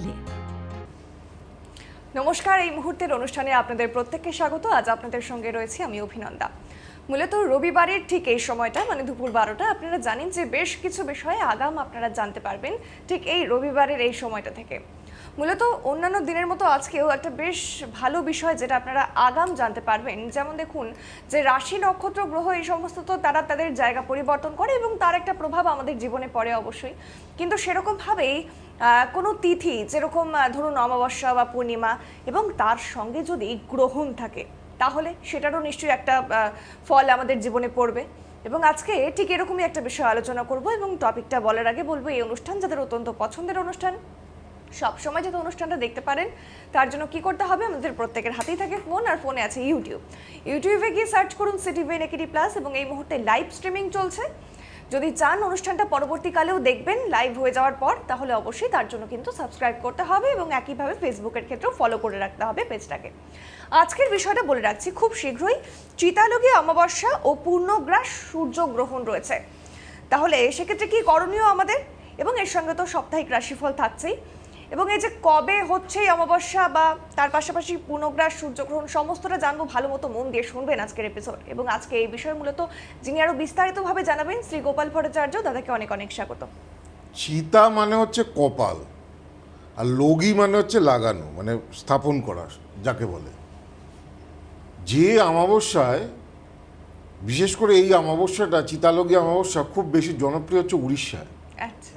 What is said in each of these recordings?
চ্যানেলে। নমস্কার, এই মুহূর্তের অনুষ্ঠানে আপনাদের প্রত্যেককে স্বাগত। আজ আপনাদের সঙ্গে রয়েছি আমি অভিনন্দা। মূলত রবিবারের ঠিক এই সময়টা মানে দুপুর 12টা আপনারা জানেন যে বেশ কিছু বিষয়ে আগাম আপনারা জানতে পারবেন ঠিক এই রবিবারের এই সময়টা থেকে। মূলত অন্যান্য দিনের মতো আজকেও একটা বেশ ভালো বিষয় যেটা আপনারা আগাম জানতে পারবেন। যেমন দেখুন যে রাশি নক্ষত্র গ্রহ এই সমস্ত তো তারা তাদের জায়গা পরিবর্তন করে এবং তার একটা প্রভাব আমাদের জীবনে পড়ে অবশ্যই, কিন্তু সেরকমভাবেই কোনো তিথি যেরকম ধরুন অমাবস্যা বা পূর্ণিমা এবং তার সঙ্গে যদি গ্রহণ থাকে তাহলে সেটারও নিশ্চয়ই একটা ফল আমাদের জীবনে পড়বে। এবং আজকে ঠিক এরকমই একটা বিষয় আলোচনা করব এবং টপিকটা বলার আগে বলবো এই অনুষ্ঠান যাদের অত্যন্ত পছন্দের অনুষ্ঠান সব সময় যাতে অনুষ্ঠানটা দেখতে পারেন তার জন্য কি করতে হবে, আমাদের প্রত্যেকের হাতেই থাকে ফোন আর ফোনে আছে ইউটিউবে গিয়ে সার্চ করুন সিটিভিএন একেডি প্লাস এবং এই মুহূর্তে লাইভ স্ট্রিমিং চলছে। যদি চান অনুষ্ঠানটা পরবর্তীকালেও দেখবেন লাইভ হয়ে যাওয়ার পর তাহলে অবশ্যই তার জন্য কিন্তু সাবস্ক্রাইব করতে হবে এবং একইভাবে ফেসবুকের ক্ষেত্রেও ফলো করে রাখতে হবে পেজটাকে। আজকের বিষয়টা বলে রাখছি, খুব শীঘ্রই চিতালগী অমাবস্যা ও পূর্ণগ্রাস সূর্যগ্রহণ রয়েছে। তাহলে সেক্ষেত্রে কি করণীয় আমাদের, এবং এর সঙ্গে তো সাপ্তাহিক রাশিফল থাকছেই, এবং এই যে কবে হচ্ছে অমাবস্যা বা তার পাশাপাশি পূর্ণগ্রাস সূর্যগ্রহণ সমস্তটা জানবো। ভালো মতো মন দিয়ে শুনবেন আজকের এপিসোড। এবং আজকে এই বিষয়ে মূলত যিনি আরো বিস্তারিতভাবে জানাবেন শ্রী গোপাল ভট্টাচার্য, দাদাকে অনেক অনেক স্বাগত। চিতা মানে হচ্ছে কপাল, আর লগি মানে হচ্ছে লাগানো, মানে স্থাপন করা যাকে বলে। যে অমাবস্যায়, বিশেষ করে এই অমাবস্যাটা চিতালগী অমাবস্যা খুব বেশি জনপ্রিয় হচ্ছে উড়িষ্যায়। আচ্ছা,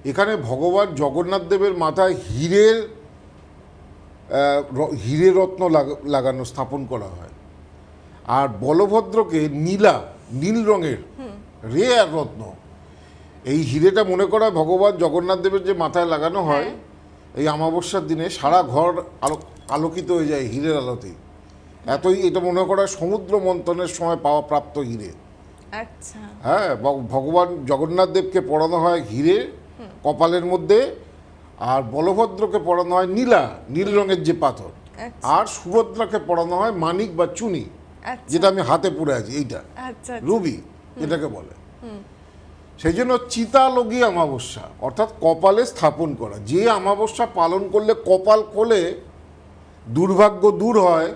এখানে ভগবান জগন্নাথ দেবের মাথায় হিরে রত্ন লাগানো স্থাপন করা হয়, আর বলভদ্রকে নীল রঙের রেয়ার রত্ন, এই হিরেটা মনে করা ভগবান জগন্নাথ দেবের যে মাথায় লাগানো হয় এই অমাবস্যার দিনে সারা ঘর আলোকিত হয়ে যায় হিরের আলোতে। এতই এটা মনে করা সমুদ্র মন্থনের সময় পাওয়া প্রাপ্ত হিরে। আচ্ছা, হ্যাঁ, ভগবান জগন্নাথ দেবকে পরানো হয় হিরে কপালের মধ্যে, আর বলভদ্রকে পরানো হয় নীল রঙের যে পাথর, আর সুভদ্রাকে পরানো হয় মানিক বা চুনি, যেটা আমি হাতে পরে আছি এইটা রুবি এটাকে বলে। সেই জন্য চিতালগী অমাবস্যা অর্থাৎ কপালে স্থাপন করা। যে অমাবস্যা পালন করলে কপাল খোলে, দুর্ভাগ্য দূর হয়,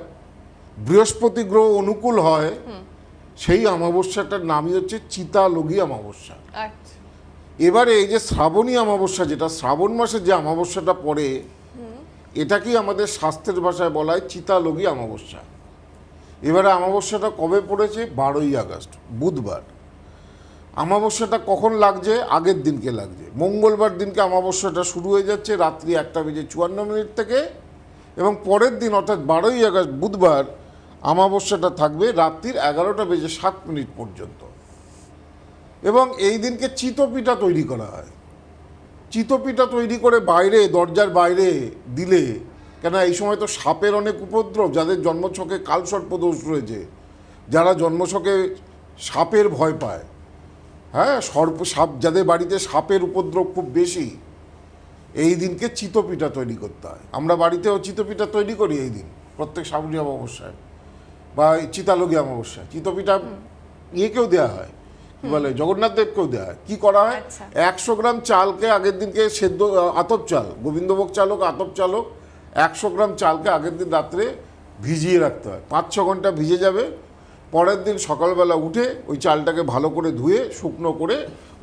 বৃহস্পতি গ্রহ অনুকূল হয়, সেই অমাবস্যাটার নামই হচ্ছে চিতালগী অমাবস্যা। এবারে এই যে শ্রাবণী অমাবস্যা, যেটা শ্রাবণ মাসে যে অমাবস্যাটা পড়ে, এটাকেই আমাদের শাস্ত্রের ভাষায় বলা হয় চিতালগী অমাবস্যা। এবারে অমাবস্যাটা কবে পড়েছে? 12ই আগস্ট, বুধবার। অমাবস্যাটা কখন লাগছে? আগের দিনকে লাগছে, মঙ্গলবার দিনকে অমাবস্যাটা শুরু হয়ে যাচ্ছে রাত্রি 1:54 থেকে, এবং পরের দিন অর্থাৎ 12ই আগস্ট বুধবার অমাবস্যাটা থাকবে রাত্রির 11:07 পর্যন্ত। এবং এই দিনকে চিতপিঠা তৈরি করা হয়। চিতপিঠা তৈরি করে বাইরে, দরজার বাইরে দিলে, কেন এই সময় তো সাপের অনেক উপদ্রব, যাদের জন্মছকে কালসর্পদোষ রয়েছে, যারা জন্মছকে সাপের ভয় পায়, হ্যাঁ, সাপ যাদের বাড়িতে সাপের উপদ্রব খুব বেশি, এই দিনকে চিতপিঠা তৈরি করতে হয়। আমরা বাড়িতেও চিতপিঠা তৈরি করি এই দিন, প্রত্যেক শ্রাবণী অমাবস্যায় বা চিতালগী অমাবস্যায়। চিতপিঠা ইয়েকেও দেওয়া হয়, কি বলে, জগন্নাথ দেবকেও দেওয়া হয়। কি করা হয়? 100 গ্রাম চালকে আগের দিনকে সেদ্ধ, আতপ চাল, গোবিন্দভোগ চাল হোক, আতপ চাল হোক, 100 গ্রাম চালকে আগের দিন রাত্রে ভিজিয়ে রাখতে হয়। 5-6 ঘন্টা ভিজে যাবে। পরের দিন সকালবেলা উঠে ওই চালটাকে ভালো করে ধুয়ে শুকনো করে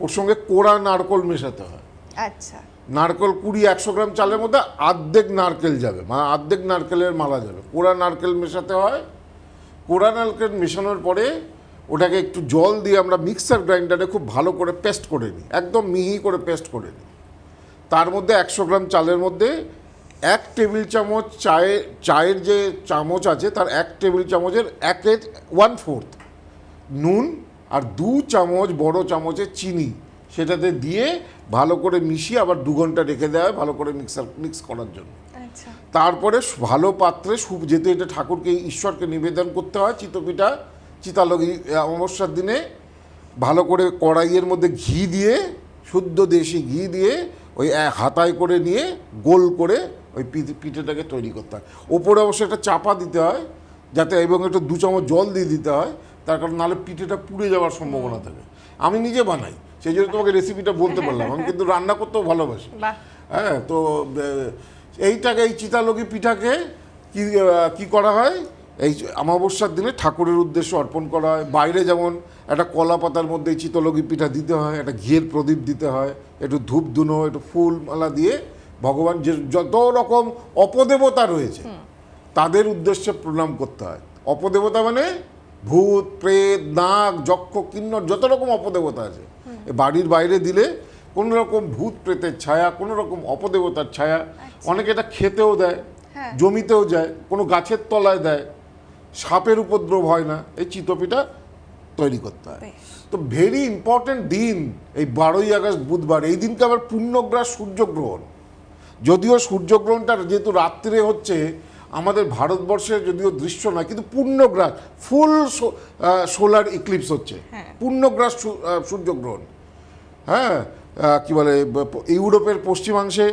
ওর সঙ্গে কোড়া নারকোল মেশাতে হয়। আচ্ছা, নারকেল 100 গ্রাম চালের মধ্যে অর্ধেক নারকেল যাবে, মানে অর্ধেক নারকেলের মালা যাবে। কোড়া নারকেল মেশাতে হয়। কোড়া নারকেল মেশানোর পরে ওটাকে একটু জল দিয়ে আমরা মিক্সার গ্রাইন্ডারে খুব ভালো করে পেস্ট করে নিই, একদম মিহি করে পেস্ট করে নিই। তার মধ্যে 100 গ্রাম চালের মধ্যে 1 টেবিল চামচ চায়ের যে চামচ আছে তার 1 টেবিল চামচের 1/4 নুন, আর 2 চামচ বড় চামচের চিনি সেটাতে দিয়ে ভালো করে মিশিয়ে আবার 2 ঘন্টা রেখে দেওয়া হয় ভালো করে মিক্স করার জন্য। তারপরে ভালো পাত্রে যেহেতু এটা ঠাকুরকে, ঈশ্বরকে নিবেদন করতে হয় চিতপিঠা চিতালগী অমাবস্যার দিনে, ভালো করে কড়াইয়ের মধ্যে ঘি দিয়ে, শুদ্ধ দেশি ঘি দিয়ে ওই হাতায় করে নিয়ে গোল করে ওই পিঠেটাকে তৈরি করতে হয়। ওপরে অবশ্যই একটা চাপা দিতে হয় যাতে, এবং একটু 2 চামচ জল দিয়ে দিতে হয়, তার কারণ নাহলে পিঠেটা পুড়ে যাওয়ার সম্ভাবনা থাকে। আমি নিজে বানাই, সেই জন্য তোমাকে রেসিপিটা বলতে পারলাম। আমি কিন্তু রান্না করতেও ভালোবাসি। হ্যাঁ, তো এইটাকে, এই চিতালগি পিঠাকে কি করা হয়, এই অমাবস্যার দিনে ঠাকুরের উদ্দেশ্যে অর্পণ করা হয়। বাইরে যেমন একটা কলা পাতার মধ্যে এই চিতলগি পিঠা দিতে হয়, একটা ঘিয়ের প্রদীপ দিতে হয়, একটু ধূপ ধুনো, একটু ফুল মালা দিয়ে ভগবান যে যত রকম অপদেবতা রয়েছে তাদের উদ্দেশ্যে প্রণাম করতে হয়। অপদেবতা মানে ভূত, প্রেত, নাগ, যক্ষ, কিন্নর, যত রকম অপদেবতা আছে বাড়ির বাইরে দিলে কোনো রকম ভূত প্রেতের ছায়া, কোনো রকম অপদেবতার ছায়া, অনেকে এটা খেতেও দেয়, হ্যাঁ। জমিতেও যায়, কোনো গাছের তলায় দেয়, সাপের উপদ্রব হয় না, এই চিতপিঠা তৈরি করতে হয়। বেশ। তো ভেরি ইম্পর্টেন্ট দিন এই 12ই আগস্ট বুধবার। এই দিনকে আবার পূর্ণগ্রাস সূর্যগ্রহণ, যদিও সূর্যগ্রহণটা যেহেতু রাত্রে হচ্ছে, আমাদের ভারতবর্ষে যদিও দৃশ্য নয়, কিন্তু পূর্ণগ্রাস, ফুল সোলার ইক্লিপস হচ্ছে, পূর্ণগ্রাস সূর্যগ্রহণ। হ্যাঁ, কি বলে, ইউরোপের পশ্চিমাংশে,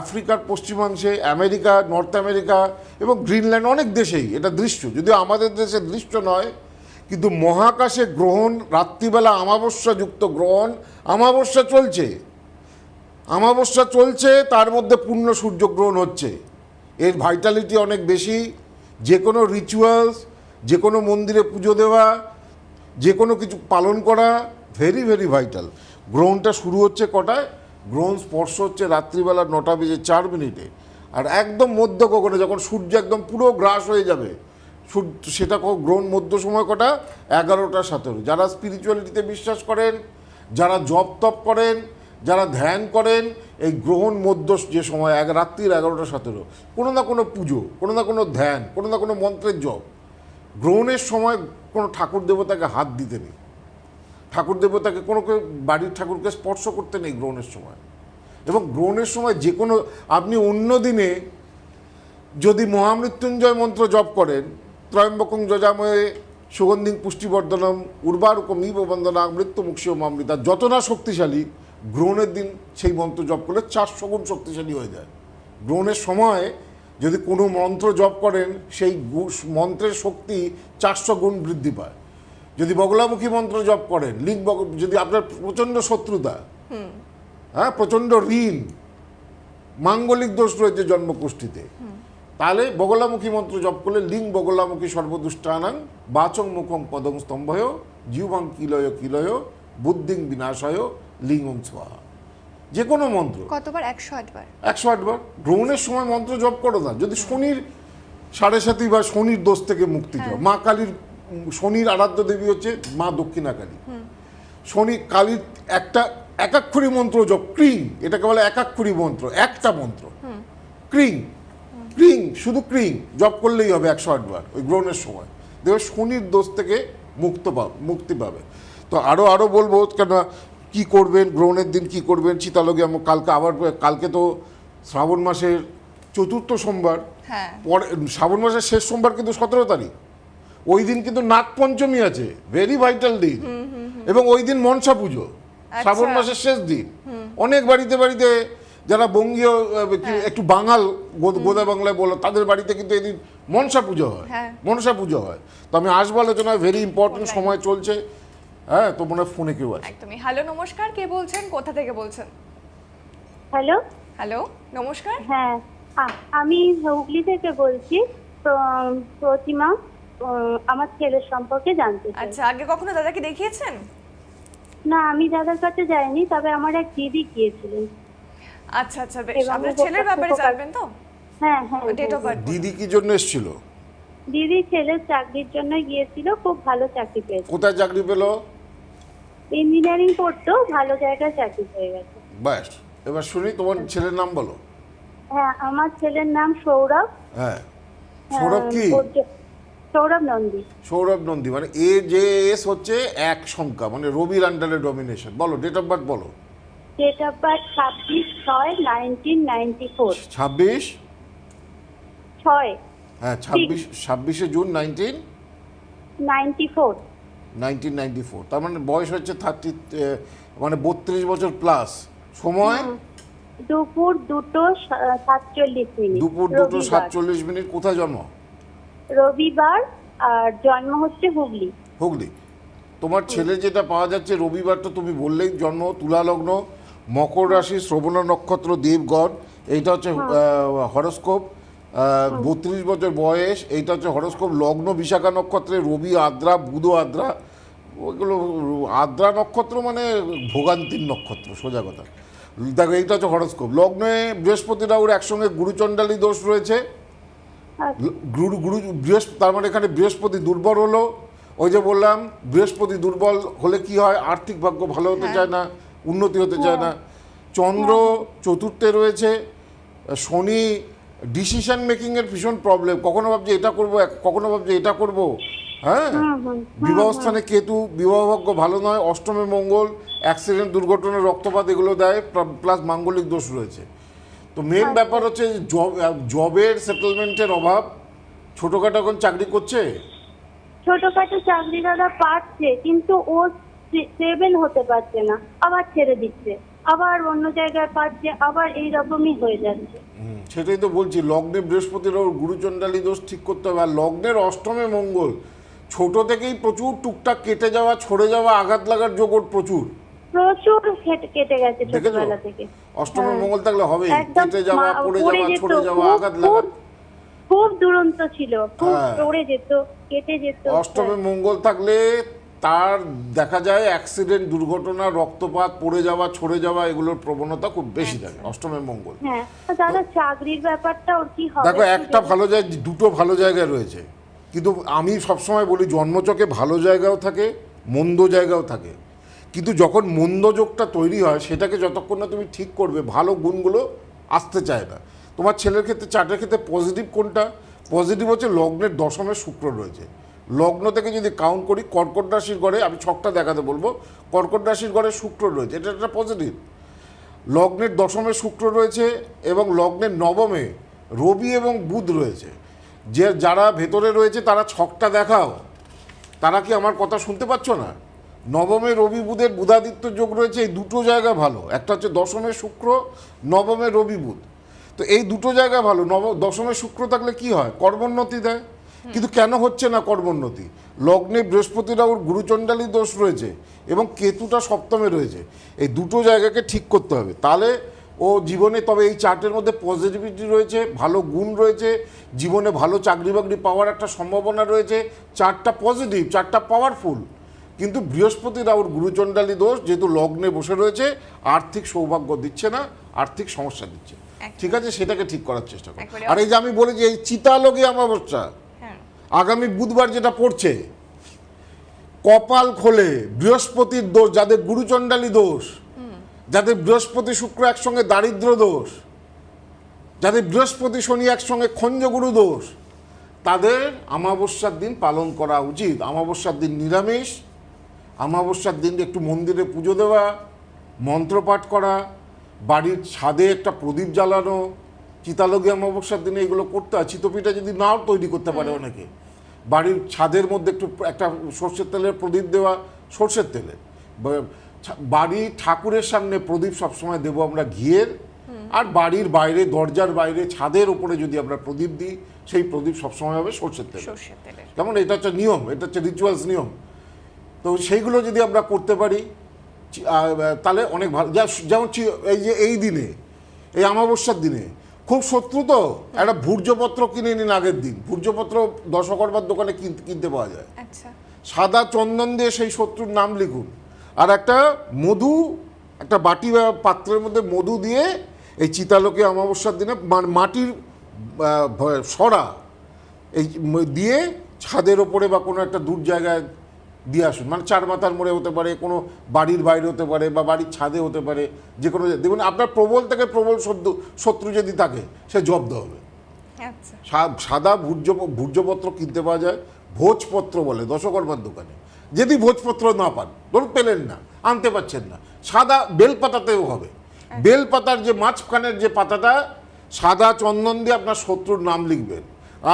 আফ্রিকার পশ্চিমাংশে, আমেরিকা, নর্থ আমেরিকা এবং গ্রিনল্যান্ড, অনেক দেশেই এটা দৃশ্য, যদিও আমাদের দেশে দৃশ্য নয়, কিন্তু মহাকাশে গ্রহণ, রাত্রিবেলা অমাবস্যাযুক্ত গ্রহণ, অমাবস্যা চলছে, অমাবস্যা চলছে, তার মধ্যে পূর্ণ সূর্যগ্রহণ হচ্ছে। এর ভাইটালিটি অনেক বেশি। যে কোনো রিচুয়ালস, যে কোনো মন্দিরে পুজো দেওয়া, যে কোনো কিছু পালন করা ভেরি ভেরি ভাইটাল। গ্রহণটা শুরু হচ্ছে কটায়? গ্রহণ স্পর্শ হচ্ছে রাত্রিবেলা 9:04, আর একদম মধ্য গগনে যখন সূর্য একদম পুরো গ্রাস হয়ে যাবে, সেটা গ্রহণ মধ্য সময় কটা? 11:17। যারা স্পিরিচুয়ালিটিতে বিশ্বাস করেন, যারা জপ তপ করেন, যারা ধ্যান করেন, এই গ্রহণ মধ্য যে সময় রাত্রির 11:17, কোনো না কোনো পুজো, কোনো না কোনো ধ্যান, কোনো না কোনো মন্ত্রের জপ। গ্রহণের সময় কোনো ঠাকুর দেবতাকে হাত দিতে নেই, ঠাকুর দেবতাকে কোনো বাড়ির ঠাকুরকে স্পর্শ করতে নেই গ্রহণের সময়। এবং গ্রহণের সময় যে কোনো, আপনি অন্য দিনে যদি মহামৃত্যুঞ্জয় মন্ত্র জপ করেন, ত্রয়ম্বকং যজামহে সুগন্ধিং পুষ্টিবর্ধনম উর্বারুকমিব বন্দনা মৃত্যু মুক্ষীয় মামৃতা, যত না শক্তিশালী, গ্রহণের দিন সেই মন্ত্র জপ করলে 400 গুণ শক্তিশালী হয়ে যায়। গ্রহণের সময় যদি কোনো মন্ত্র জপ করেন, সেই মন্ত্রের শক্তি 400 গুণ বৃদ্ধি পায়। যদি বগলামুখী মন্ত্র জপ করেন, যদি আপনার প্রচণ্ড শত্রুতা, হ্যাঁ, প্রচণ্ড ঋণ, মাঙ্গলিক দোষ রয়েছে জন্মকুষ্ঠিতে, তাহলে বগলামুখী মন্ত্র জপ করলে লিং বগলামুখী সর্বদুষ্টানাং বাচং মুখং পদং স্তম্ভয় জিহ্বাং কিলয় কিলয় বুদ্ধিং বিনাশয় লিঙ্গং স্বাহা। যে কোনো মন্ত্র কতবার? 108 বার। 108 বার। গ্রহণের সময় মন্ত্র জপ করো না। যদি শনির 7.5 বা শনির দোষ থেকে মুক্তি চাও, মা কালীর, শনির আরাধ্য দেবী হচ্ছে মা দক্ষিণা কালী। শনি কালীর একটা একাক্ষরী মন্ত্র জপ, ক্রিং, এটাকে বলে একাক্ষরী মন্ত্র, একটা মন্ত্র, ক্রিং ক্রিং, শুধু ক্রিং জপ করলেই হবে 108 বার ওই গ্রহণের সময়। দেখবে শনির দোষ থেকে মুক্তি পাবে। তো আরও বলবো, কেন কি করবেন গ্রহণের দিন, কি করবেন চিতালগে। কালকে তো শ্রাবণ মাসের 4র্থ সোমবার, হ্যাঁ, পরে শ্রাবণ মাসের শেষ সোমবার কিন্তু 17 তারিখ, ওই দিন কিন্তু নাগপঞ্চমী আছে, ভেরি ভাইটাল দিন। এবং ওই দিন মনসা পুজো, শ্রাবণ মাসের শেষ দিন। অনেক বাড়িতে বাড়িতে যারা বঙ্গীয়, একটু বাঙাল, গোদা বাংলায় বলো, তাদের বাড়িতে কিন্তু এদিন মনসা পুজো হয়, মনসা পুজো হয়। তো আমি আসবো আলোচনায়, ভেরি ইম্পর্টেন্ট সময় চলছে। হ্যাঁ, তো মনে হয় ফোনে কেউ আছে। একদমই। হ্যালো, নমস্কার, কে বলছেন, কোথা থেকে বলছেন? হ্যালো, হ্যালো, নমস্কার। হ্যাঁ, আমি হুগলি থেকে বলছি। তো প্রতিমা, আমার ছেলের সম্পর্কে জানতে চাই। আচ্ছা, আগে কখনো দাদাকে দেখিয়েছেন? না, আমি দাদার কাছে যাইনি, তবে আমার এক দিদি গিয়েছিলেন। আচ্ছা আচ্ছা, বেশ। এবং আপনার ছেলের ব্যাপারে জানবেন তো? হ্যাঁ হ্যাঁ, ডেট অফ বার্থ। দিদি কি জন্য এসেছিল? দিদি ছেলের চাকরির জন্য গিয়েছিল, খুব ভালো চাকরি পেয়েছে। কোথায় চাকরি পেলো? ইঞ্জিনিয়ারিং পড়তো, ভালো জায়গায় চাকরি পেয়ে গেছে। ব্যাস, এবার শুনি তোমার ছেলের নাম বলো। হ্যাঁ, আমার ছেলের নাম সৌরভ। হ্যাঁ, সৌরভ কি? সৌরভ নন্দী। সৌরভ নন্দী, মানে AJS হচ্ছে এক সংখ্যা, মানে রবির আন্ডারে ডমিনেশন। বলো ডেট অফ বার্থ বলো। Date of birth 26/6/1994। 26? হ্যাঁ, 26শে জুন 1994। তার মানে বয়স হচ্ছে 30, মানে 32 বছর প্লাস। সময় দুপুর 2:47। দুপুর 2:47। কোথায় জন্ম? রবিবার, আর জন্ম হচ্ছে হুগলি। হুগলি। তোমার ছেলে যেটা পাওয়া যাচ্ছে রবিবার, তো তুমি বললেই জন্ম তুলা লগ্ন, মকর রাশি, শ্রবণা নক্ষত্র, দেবগণ। এইটা হচ্ছে হরস্কোপ। 32 বছর বয়স। এইটা হচ্ছে হরস্কোপ। লগ্ন বিশাখা নক্ষত্রে, রবি আদ্রা, বুধ আদ্রা। ওইগুলো আদ্রা নক্ষত্র মানে ভোগান্তির নক্ষত্র, সোজা কথা। দেখো এইটা হচ্ছে হরস্কোপ। লগ্নে বৃহস্পতি রাহুর একসঙ্গে গুরুচণ্ডালী দোষ রয়েছে। তার মানে এখানে বৃহস্পতি দুর্বল হলো। ওই যে বললাম, বৃহস্পতি দুর্বল হলে কি হয়, আর্থিক ভাগ্য ভালো হতে চায় না, উন্নতি হতে চায় না। চন্দ্র চতুর্থে রয়েছে। শনি ডিসিশন মেকিং এর ভীষণ প্রবলেম, কখনো ভাবছে এটা করব, কখনো ভাবছে এটা করব। হ্যাঁ, বিবাহ স্থানে কেতু, বিবাহ ভাগ্য ভালো নয়। অষ্টমে মঙ্গল, অ্যাক্সিডেন্ট, দুর্ঘটনা, রক্তপাত এগুলো দেয়, প্লাস মাঙ্গলিক দোষ রয়েছে। তো মেন ব্যাপার হচ্ছে জবের সেটেলমেন্টের অভাব। ছোটখাটো এখন চাকরি করছে, ছোটখাটো চাকরি দাদা পাচ্ছে, কিন্তু ও স্টেবল হতে পারছে না, আবার ছেড়ে দিচ্ছে, আবার অন্য জায়গায় পাচ্ছে, আবার এইরকমই হয়ে যাচ্ছে। সেটাই তো বলছি, লগ্নে বৃহস্পতির গুরুচণ্ডালী দোষ ঠিক করতে হবে। আর লগ্নের অষ্টমে মঙ্গল, ছোট থেকেই প্রচুর টুকটাক কেটে যাওয়া, ছড়ে যাওয়া, আঘাত লাগার যোগ ওর প্রচুর কেটে গেছে ছোটবেলা থেকে। অষ্টমে মঙ্গল থাকলে হবে, একদম কেটে যাওয়া, পড়ে যাওয়া, ছড়ে যাওয়া, আঘাত লাগা। খুব দুরন্ত ছিল, খুব পড়ে যেত, কেটে যেত। অষ্টমে মঙ্গল থাকলে তার দেখা যায় অ্যাক্সিডেন্ট, দুর্ঘটনা, রক্তপাত, পড়ে যাওয়া, ছড়ে যাওয়া এগুলোর প্রবণতা খুব বেশি থাকে অষ্টমে মঙ্গল। হ্যাঁ দাদা, চাকরির ব্যাপারটা ওর কি হবে? দেখো, একটা ভালো জায়গা, দুটো ভালো জায়গায় রয়েছে, কিন্তু আমি সবসময় বলি জন্মচকে ভালো জায়গাও থাকে, মন্দ জায়গাও থাকে। কিন্তু যখন মন্দ যোগটা তৈরি হয়, সেটাকে যতক্ষণ না তুমি ঠিক করবে, ভালো গুণগুলো আসতে চায় না। তোমার ছেলের ক্ষেত্রে, চার্টের ক্ষেত্রে পজিটিভ কোনটা? পজিটিভ হচ্ছে লগ্নের দশমে শুক্র রয়েছে। লগ্ন থেকে যদি কাউন্ট করি, কর্কট রাশির ঘরে, আমি ছকটা দেখাতে বলবো, কর্কট রাশির ঘরে শুক্র রয়েছে, এটা একটা পজিটিভ। লগ্নের দশমে শুক্র রয়েছে এবং লগ্নের নবমে রবি এবং বুধ রয়েছে। যারা ভেতরে রয়েছে তারা ছকটা দেখাও, তারা কি আমার কথা শুনতে পাচ্ছ না? নবমে রবি বুধের বুধাদিত্য যোগ রয়েছে, এই দুটো জায়গা ভালো। একটা হচ্ছে দশমে শুক্র, নবমে রবি বুধ। তো এই দুটো জায়গা ভালো। দশমে শুক্র থাকলে কি হয়, কর্মোন্নতি দেয়। কিন্তু কেন হচ্ছে না কর্মোন্নতি? লগ্নে বৃহস্পতি রাহুর গুরুচণ্ডালী দোষ রয়েছে এবং কেতুটা সপ্তমে রয়েছে। এই দুটো জায়গাকে ঠিক করতে হবে, তাহলে ও জীবনে, তবে এই চার্টের মধ্যে পজিটিভিটি রয়েছে, ভালো গুণ রয়েছে, জীবনে ভালো চাকরি বাকরি পাওয়ার একটা সম্ভাবনা রয়েছে। চারটা পজিটিভ, চারটা পাওয়ারফুল। কিন্তু বৃহস্পতি রাহুর গুরুচণ্ডালী দোষ যেহেতু লগ্নে বসে রয়েছে, আর্থিক সৌভাগ্য দিচ্ছে না, আর্থিক সমস্যা দিচ্ছে। ঠিক আছে, সেটাকে ঠিক করার চেষ্টা করো। আর এই যে আমি বলেছি, এই চিতালোকে অমাবস্যা আগামী বুধবার যেটা পড়ছে, কপাল খোলে বৃহস্পতির দোষ, যাদের গুরুচণ্ডালী দোষ, যাদের বৃহস্পতি শুক্র একসঙ্গে দারিদ্র দোষ, যাদের বৃহস্পতি শনি একসঙ্গে খঞ্জগুরু দোষ, তাদের অমাবস্যার দিন পালন করা উচিত। অমাবস্যার দিন নিরামিষ, অমাবস্যার দিন একটু মন্দিরে পুজো দেওয়া, মন্ত্রপাঠ করা, বাড়ির ছাদে একটা প্রদীপ জ্বালানো। চিতালগী অমাবস্যার দিনে এগুলো করতে হয়। চিতপিঠা যদি নাও তৈরি করতে পারে অনেকে, বাড়ির ছাদের মধ্যে একটা সর্ষের তেলের প্রদীপ দেওয়া, সর্ষের তেলে। বাড়ি ঠাকুরের সামনে প্রদীপ সবসময় দেবো আমরা ঘিয়ের, আর বাড়ির বাইরে, দরজার বাইরে, ছাদের উপরে যদি আমরা প্রদীপ দিই, সেই প্রদীপ সবসময় হবে সর্ষের তেল। যেমন এটা হচ্ছে নিয়ম, এটা হচ্ছে রিচুয়ালস নিয়ম। তো সেইগুলো যদি আমরা করতে পারি তাহলে অনেক ভালো। যেমন এই যে এই দিনে, এই অমাবস্যার দিনে খুব শত্রু, তো একটা ভূর্জপত্র কিনে নিন আগের দিন। ভূর্জপত্র দশকর্মার দোকানে কিনতে পাওয়া যায়। সাদা চন্দন দিয়ে সেই শত্রুর নাম লিখুন, আর একটা মধু, একটা বাটি বা পাত্রের মধ্যে মধু দিয়ে এই চিতালোকে অমাবস্যার দিনে মাটির সরা এই দিয়ে ছাদের ওপরে বা কোনো একটা দূর জায়গায় দিয়ে আসুন। মানে চার মাথার মোড়ে হতে পারে, কোনো বাড়ির বাইরে হতে পারে, বা বাড়ির ছাদে হতে পারে, যে কোনো। দেখুন, আপনার প্রবল থেকে প্রবল শত্রু যদি থাকে, সে জব্দ হবে। সাদা ভূর্জপত্র কিনতে পাওয়া যায়, ভোজপত্র বলে দশকর্মার দোকানে। যদি ভোজপত্র না পান, ধরুন পেলেন না, আনতে পারছেন না, সাদা বেলপাতাতেও হবে। বেলপাতার যে মাঝখানের যে পাতাটা, সাদা চন্দন দিয়ে আপনার শত্রুর নাম লিখবেন,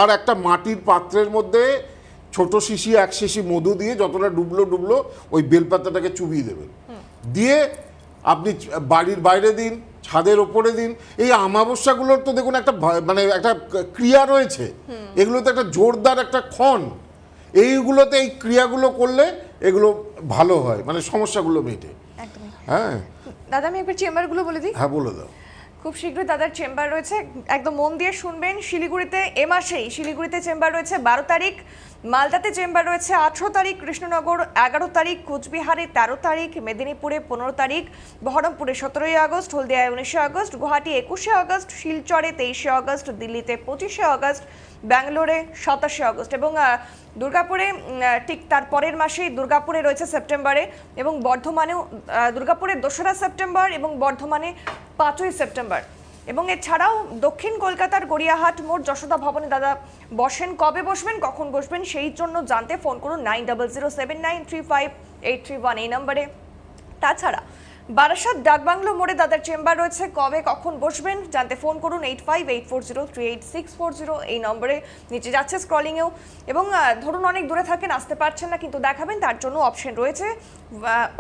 আর একটা মাটির পাত্রের মধ্যে ছোট শিশি, এক শিশি মধু দিয়ে যতটা ডুবলো ওই বেলপাতাটাকে চুবিয়ে দেবেন। দিয়ে আপনি বাড়ির বাইরে দিন, ছাদের ওপরে দিন। এই অমাবস্যাগুলোর তো দেখুন একটা মানে একটা ক্রিয়া রয়েছে, এগুলোতে একটা জোরদার একটা ক্ষণ। এইগুলোতে এই ক্রিয়াগুলো করলে এগুলো ভালো হয়, মানে সমস্যাগুলো মেটে। হ্যাঁ, দাদা আমি একবার চেম্বারগুলো বলে দিই। হ্যাঁ বলে দাও। খুব শীঘ্রই দাদার চেম্বার রয়েছে, একদম মন দিয়ে শুনবেন। শিলিগুড়িতে এ মাসেই শিলিগুড়িতে চেম্বার রয়েছে 12 তারিখ, মালদাতে চেম্বার রয়েছে 18 তারিখ, কৃষ্ণনগর 11 তারিখ, কোচবিহারে 13 তারিখ, মেদিনীপুরে 15 তারিখ, বহরমপুরে 17 আগস্ট, হলদিয়ায় 19 আগস্ট, গুয়াহাটি 21 আগস্ট, শিলচরে 23 আগস্ট, দিল্লিতে 25 আগস্ট, ব্যাঙ্গালোরে 27 আগস্ট এবং দুর্গাপুরে ঠিক তার পরের মাসেই দুর্গাপুরে রয়েছে সেপ্টেম্বরে, এবং বর্ধমানেও দুর্গাপুরে 2রা সেপ্টেম্বর এবং বর্ধমানে 5ই সেপ্টেম্বর। এবং এছাড়াও দক্ষিণ কলকাতার গড়িয়াহাট মোড় যশোদা ভবনে দাদা বসেন। কবে বসবেন, কখন বসবেন সেই জন্য জানতে ফোন করুন 9007935831 এই নম্বরে। তাছাড়া বারাসাত ডাকবাংলো মোড়ে দাদার চেম্বার রয়েছে, কবে কখন বসবেন জানতে ফোন করুন 8584038640 এই নম্বরে, নিচে যাচ্ছে স্ক্রলিংয়েও। এবং ধরুন অনেক দূরে থাকেন, আসতে পারছেন না কিন্তু দেখাবেন, তার জন্য অপশন রয়েছে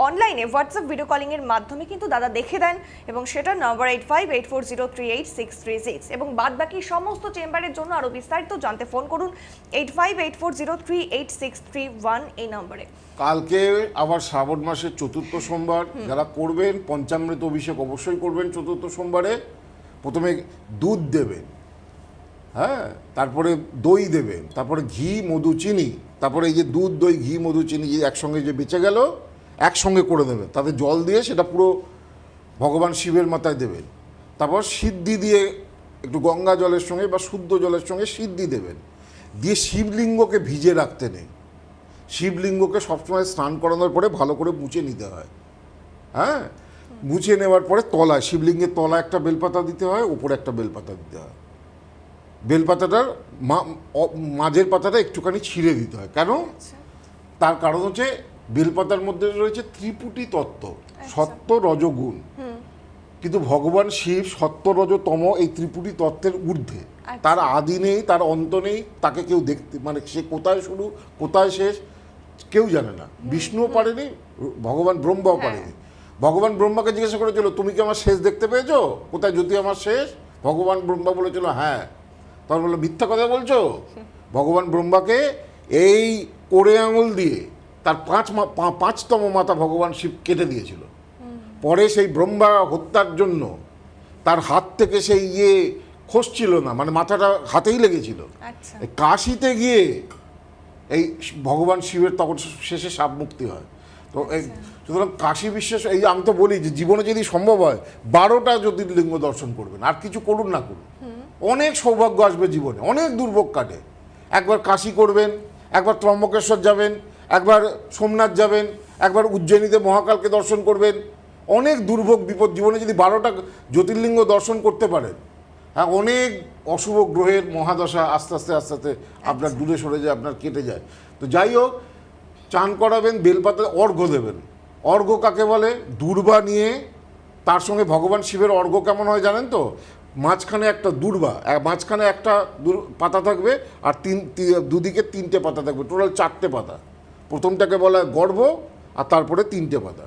অনলাইনে হোয়াটসঅ্যাপ ভিডিও কলিংয়ের মাধ্যমে কিন্তু দাদা দেখে দেন, এবং সেটা নম্বর 8584038636 এবং বাদ বাকি সমস্ত চেম্বারের জন্য আরও বিস্তারিত জানতে ফোন করুন 8584038631 এই নম্বরে। কালকে আবার শ্রাবণ মাসের চতুর্থ সোমবার, যারা করবেন পঞ্চামৃত অভিষেক অবশ্যই করবেন চতুর্থ সোমবারে। প্রথমে দুধ দেবেন, হ্যাঁ, তারপরে দই দেবেন, তারপরে ঘি মধু চিনি, তারপরে এই যে দুধ দই ঘি মধু চিনি যে একসঙ্গে যে বেঁচে গেল একসঙ্গে করে দেবেন, তাতে জল দিয়ে সেটা পুরো ভগবান শিবের মাথায় দেবেন। তারপর সিদ্ধি দিয়ে একটু গঙ্গা জলের সঙ্গে বা শুদ্ধ জলের সঙ্গে সিদ্ধি দেবেন, দিয়ে শিবলিঙ্গকে ভিজে রাখতে নেই। শিবলিঙ্গকে সবসময় স্নান করানোর পরে ভালো করে মুছে নিতে হয়, হ্যাঁ, মুছে নেওয়ার পরে তলায় শিবলিঙ্গের তলায় একটা বেলপাতা দিতে হয়, উপরে একটা বেলপাতা দিতে হয়। বেলপাতাটার মাঝের পাতাটা একটুখানি ছিঁড়ে দিতে হয়। কেন? তার কারণ হচ্ছে বেলপাতার মধ্যে রয়েছে ত্রিপুটি তত্ত্ব, সত্য রজগুণ, কিন্তু ভগবান শিব সত্য রজতম এই ত্রিপুটি তত্ত্বের ঊর্ধ্বে। তার আদি নেই, তার অন্ত নেই, তাকে কেউ দেখতে মানে সে কোথায় শুরু কোথায় শেষ কেউ জানে না। বিষ্ণুও পারেনি, ভগবান ব্রহ্মাও পারেনি। ভগবান ব্রহ্মাকে জিজ্ঞাসা করেছিল তুমি কি আমার শেষ দেখতে পেয়েছো, কোথায় জ্যোতি আমার শেষ? ভগবান ব্রহ্মা বলেছিল হ্যাঁ। তখন বললো মিথ্যা কথা বলছো। ভগবান ব্রহ্মাকে এই কোড়ে আঙুল দিয়ে তার পাঁচতম মাথা ভগবান শিব কেটে দিয়েছিল। পরে সেই ব্রহ্মা হত্যার জন্য তার হাত থেকে সেই খসছিল না, মানে মাথাটা হাতেই লেগেছিল। কাশিতে গিয়ে এই ভগবান শিবের তখন শেষে সাপ মুক্তি হয়। তো এই সুতরাং কাশী বিশ্বাস, এই আমি তো বলি যে জীবনে যদি সম্ভব হয় 12টা জ্যোতির্লিঙ্গ দর্শন করবেন, আর কিছু করুন না করুন, অনেক সৌভাগ্য আসবে জীবনে, অনেক দুর্ভোগ কাটে। একবার কাশী করবেন, একবার ত্রম্বকেশ্বর যাবেন, একবার সোমনাথ যাবেন, একবার উজ্জয়িনীতে মহাকালকে দর্শন করবেন, অনেক দুর্ভোগ বিপদ জীবনে যদি 12টা জ্যোতির্লিঙ্গ দর্শন করতে পারেন, হ্যাঁ, অনেক অশুভ গ্রহের মহাদশা আস্তে আস্তে আস্তে আস্তে আপনার দূরে সরে যায়, আপনার কেটে যায়। তো যাই হোক, চান করাবেন, বেলপাতা অর্ঘ্য দেবেন। অর্ঘ্য কাকে বলে? দূর্বা নিয়ে তার সঙ্গে ভগবান শিবের অর্ঘ্য কেমন হয় জানেন তো? মাঝখানে একটা দূর্বা, মাঝখানে একটা পাতা থাকবে, আর দুদিকে 3টে পাতা থাকবে, টোটাল 4টে পাতা। প্রথমটাকে বলা হয় গর্ভ, আর তারপরে 3টে পাতা।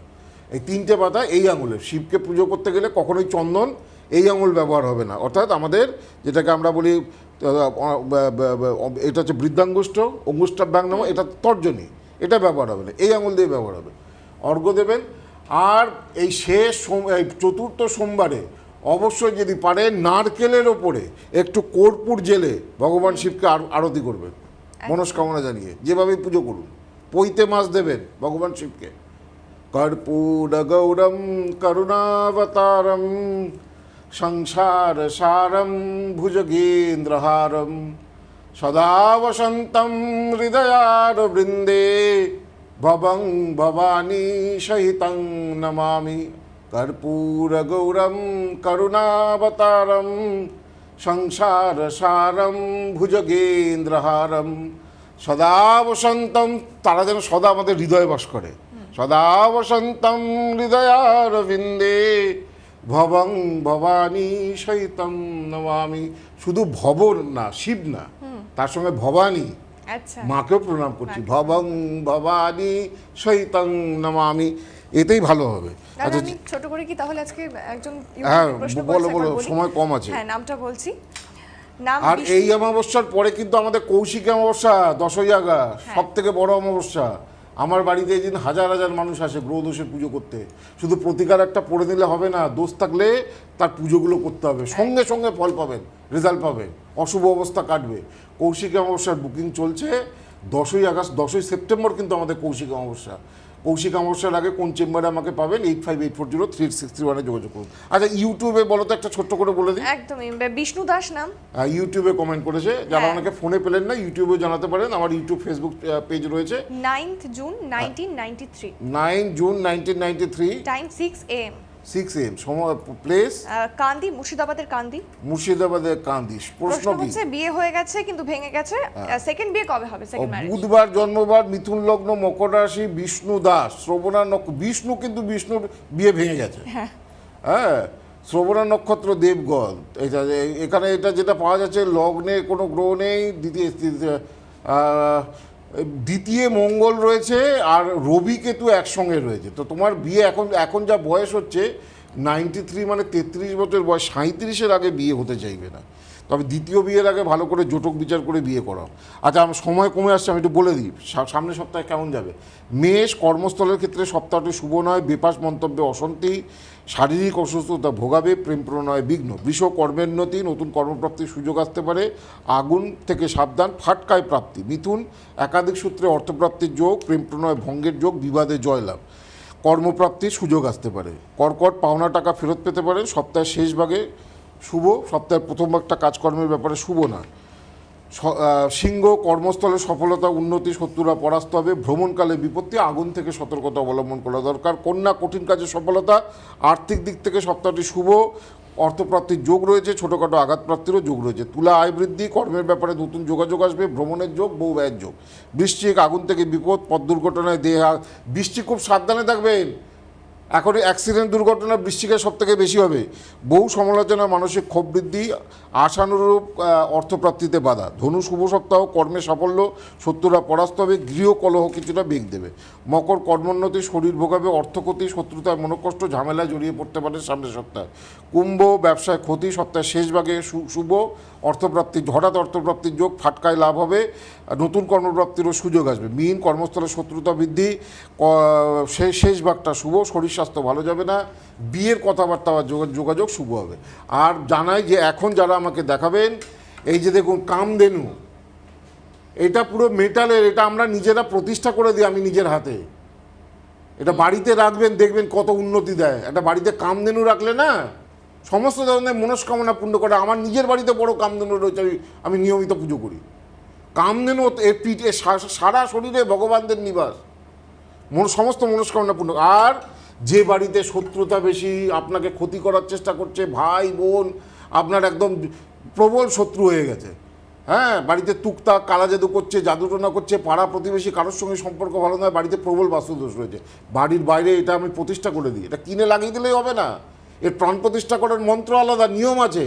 এই 3টে পাতা এই আঙুলে শিবকে পুজো করতে গেলে কখনোই চন্দন এই আঙুল ব্যবহার হবে না। অর্থাৎ আমাদের যেটাকে আমরা বলি এটা হচ্ছে বৃদ্ধাঙ্গুষ্ঠ, অঙ্গুষ্টাভ্যাঙ্গম, এটা তর্জনী, এটা ব্যবহার হবে না, এই আঙুল দিয়ে ব্যবহার হবে। অর্ঘ্য দেবেন। আর এই শেষ চতুর্থ সোমবারে অবশ্যই যদি পারে নারকেলের ওপরে একটু কর্পূর জেলে ভগবান শিবকে আরতি করবেন মনস্কামনা জানিয়ে, যেভাবে পুজো করুন। পৈতে মাছ দেবেন ভগবান শিবকে। কর্পূর গৌরম করুণাবতারম সংসার সারম ভুজগেন্দ্রহারম সদা বসন্তম হৃদয়ার বৃন্দে ভবং ভবানী সহিতং নমামি। কর্পূর গৌরম করুণাবতারম সংসার সারম ভুজগেন্দ্রহারম সদা বসন্তম, তারা যেন সদা আমাদের হৃদয়ে বাস করে। সদা বসন্তম হৃদয়ার বৃন্দে ভবং ভবানী সহিতম নমামি। শুধু ভব না, শিব না, তার সঙ্গে ভবানী, মাকেও প্রণাম করছি। ভবং ভবানী সহিতং নমামি, এতেই ভালো হবে। আচ্ছা, আমি ছোট করে কি তাহলে আজকে একজন হ্যাঁ বলো বলো, সময় কম আছে। হ্যাঁ, নামটা বলছি। আর এই অমাবস্যার পরে কিন্তু আমাদের কৌশিকী অমাবস্যা 10ই আগস্ট, সব থেকে বড় অমাবস্যা। আমার বাড়িতে এই দিন হাজার হাজার মানুষ আসে গ্রহদোষের পুজো করতে। শুধু প্রতিকার একটা পড়ে নিলে হবে না, দোষ থাকলে তার পুজোগুলো করতে হবে, সঙ্গে সঙ্গে ফল পাবেন, রেজাল্ট পাবেন, অশুভ অবস্থা কাটবে। কৌশিক অমাবস্যার বুকিং চলছে 10ই আগস্ট, 10ই সেপ্টেম্বর কিন্তু আমাদের কৌশিক অমাবস্যা। কৌশিক অমাবস্যার আগে কোন চেম্বারে আমাকে পাবেন? 8584033631 যোগাযোগ করুন। আচ্ছা, ইউটিউবে বলো তো, একটা ছোট্ট করে বলে দিই। একদমই, বিষ্ণু দাস নাম। ইউটিউবে কমেন্ট করেছে, যারা অনেকে ফোনে পেলেন না ইউটিউবে জানাতে পারেন। আমার ইউটিউব ফেসবুক পেজ রয়েছে। 9th June 1993, 9 June 1993, time 6 AM, 6 AM, সময়, প্লেস কান্দি, মুর্শিদাবাদের কান্দি। মুর্শিদাবাদের কান্দিস। প্রশ্ন কি? হচ্ছে বিয়ে হয়ে গেছে কিন্তু ভেঙে গেছে, সেকেন্ড বিয়ে কবে হবে? Second marriage. বুধবার জন্মবার, মিথুন লগ্ন, মকর রাশি, বিষ্ণু দাস, শ্রবণা নক্ষত্র। বিষ্ণু কিন্তু বিষ্ণুর বিয়ে ভেঙে গেছে। হ্যাঁ, শ্রবণা নক্ষত্র, দেবগণ। এখানে এটা যেটা পাওয়া যাচ্ছে, লগ্নে কোনো গ্রহ নেই, দ্বিতীয় মঙ্গল রয়েছে, আর রবি কেতু একসঙ্গে রয়েছে। তো তোমার বিয়ে এখন যা বয়স হচ্ছে 93, মানে 33 বছর বয়স, 37-এর আগে বিয়ে হতে চাইবে না। তবে দ্বিতীয় বিয়ের আগে ভালো করে জটক বিচার করে বিয়ে করাও। আচ্ছা, আমার সময় কমে আসছে, আমি একটু বলে দিই সামনের সপ্তাহে কেমন যাবে। মেষ, কর্মস্থলের ক্ষেত্রে সপ্তাহটি শুভ নয়, বেপাস মন্তব্যে অশান্তি, শারীরিক অসুস্থতা ভোগাবে, প্রেম প্রণয়ে বিঘ্ন। বৃষ, কর্মেন্নতি, নতুন কর্মপ্রাপ্তির সুযোগ আসতে পারে, আগুন থেকে সাবধান, ফাটকায় প্রাপ্তি। মিথুন, একাধিক সূত্রে অর্থপ্রাপ্তির যোগ, প্রেম প্রণয় ভঙ্গের যোগ, বিবাদে জয়লাভ, কর্মপ্রাপ্তির সুযোগ আসতে পারে। কর্কট, পাওনা টাকা ফেরত পেতে পারেন, সপ্তাহের শেষ ভাগে শুভ, সপ্তাহের প্রথম ভাগটা কাজকর্মের ব্যাপারে শুভ না। সিংহ, কর্মস্থলে সফলতা, উন্নতি, শত্রুরা পরাস্ত হবে, ভ্রমণকালে বিপত্তি, আগুন থেকে সতর্কতা অবলম্বন করা দরকার। কন্যা, কঠিন কাজে সফলতা, আর্থিক দিক থেকে সপ্তাহটি শুভ, অর্থপ্রাপ্তির যোগ রয়েছে, ছোটোখাটো আঘাতপ্রাপ্তিরও যোগ রয়েছে। তুলা, আয় বৃদ্ধি, কর্মের ব্যাপারে নতুন যোগাযোগ আসবে, ভ্রমণের যোগ, বউ ব্যয়ের যোগ। বৃশ্চিক, আগুন থেকে বিপদ, পথ দুর্ঘটনায় দেহ। বৃশ্চিক, খুব সাবধানে থাকবেন, এখন অ্যাক্সিডেন্ট দুর্ঘটনা বৃশ্চিকের সব থেকে বেশি হবে। বহু সমালোচনা, মানসিক ক্ষোভ বৃদ্ধি, আশানুরূপ অর্থপ্রাপ্তিতে বাধা। ধনু, শুভ সপ্তাহ, কর্মে সাফল্য, শত্রুরা পরাস্ত হবে, গৃহ কলহ কিছুটা বেগ দেবে। মকর, কর্মোন্নতি, শরীর ভোগাবে, অর্থক্ষতি, শত্রুতায় মনোকষ্ট, ঝামেলায় জড়িয়ে পড়তে পারে সামনের সপ্তাহে। কুম্ভ, ব্যবসায় ক্ষতি, সপ্তাহের শেষ ভাগে শুভ, অর্থপ্রাপ্তি, হঠাৎ অর্থপ্রাপ্তির যোগ, ফাটকায় লাভ হবে, নতুন কর্মপ্রাপ্তিরও সুযোগ আসবে। মীন, কর্মস্থলে শত্রুতা বৃদ্ধি, শেষ ভাগটা শুভ, শরীর স্বাস্থ্য ভালো যাবে না, বিয়ের কথাবার্তা বা যোগাযোগ শুভ হবে। আর জানাই যে এখন যারা আমাকে দেখাবেন, এই যে দেখুন কামধেনু, এটা পুরো মেটালের, এটা আমরা নিজেরা প্রতিষ্ঠা করে দিই, আমি নিজের হাতে। এটা বাড়িতে রাখবেন, দেখবেন কত উন্নতি দেয়। একটা বাড়িতে কামধেনু রাখলে না, সমস্ত ধরনের মনস্কামনা পূর্ণ করে। আমার নিজের বাড়িতে বড় কামধেনু রয়েছে, আমি নিয়মিত পুজো করি। কামধেনু এর পিঠে, সারা শরীরে ভগবানদের নিবাস, সমস্ত মনস্কামনা পূর্ণ। আর যে বাড়িতে শত্রুতা বেশি, আপনাকে ক্ষতি করার চেষ্টা করছে, ভাই বোন আপনার একদম প্রবল শত্রু হয়ে গেছে, হ্যাঁ, বাড়িতে টুকটাক কালা জাদু করছে, জাদুটোনা করছে, পাড়া প্রতিবেশী কারোর সঙ্গে সম্পর্ক ভালো নয়, বাড়িতে প্রবল বাস্তুদোষ রয়েছে, বাড়ির বাইরে এটা আমি প্রতিষ্ঠা করে দিই। এটা কিনে লাগিয়ে দিলেই হবে না, এর প্রাণ প্রতিষ্ঠা করার মন্ত্র আলাদা, নিয়ম আছে।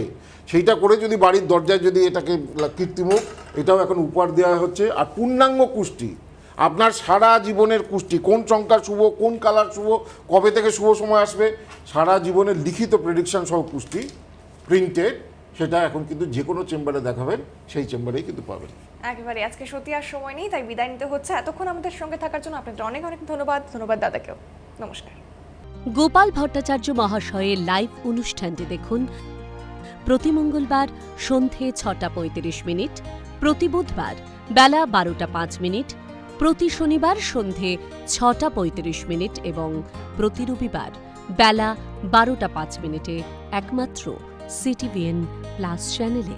সেইটা করে যদি বাড়ির দরজায় যদি এটাকে কীর্তিমুখ, এটাও এখন উপহার দেওয়া হচ্ছে। আর পূর্ণাঙ্গ কুষ্টি, আপনার সারা জীবনের কুষ্টি, কোন সংখ্যা শুভ, কোন কালার শুভ, কবে থেকে শুভ সময় আসবে, সারা জীবনের লিখিত প্রেডিকশন সহ কুষ্টি প্রিন্টেড, সেটা এখন কিন্তু যে কোনো চেম্বারে দেখাবেন, সেই চেম্বারেই কিন্তু পাবেন। একেবারে আজকে সত্যি আর সময় নেই, তাই বিদায় নিতে হচ্ছে। এতক্ষণ আমাদের সঙ্গে থাকার জন্য আপনাদের অনেক অনেক ধন্যবাদ। ধন্যবাদ দাদাকেও। নমস্কার। গোপাল ভট্টাচার্য মহাশয়ের লাইভ অনুষ্ঠানটি দেখুন প্রতি মঙ্গলবার সন্ধে 6:35, প্রতি বুধবার বেলা 12:05, প্রতি শনিবার সন্ধে 6:35 এবং প্রতি রবিবার বেলা 12:05 একমাত্র CTVN+ চ্যানেলে।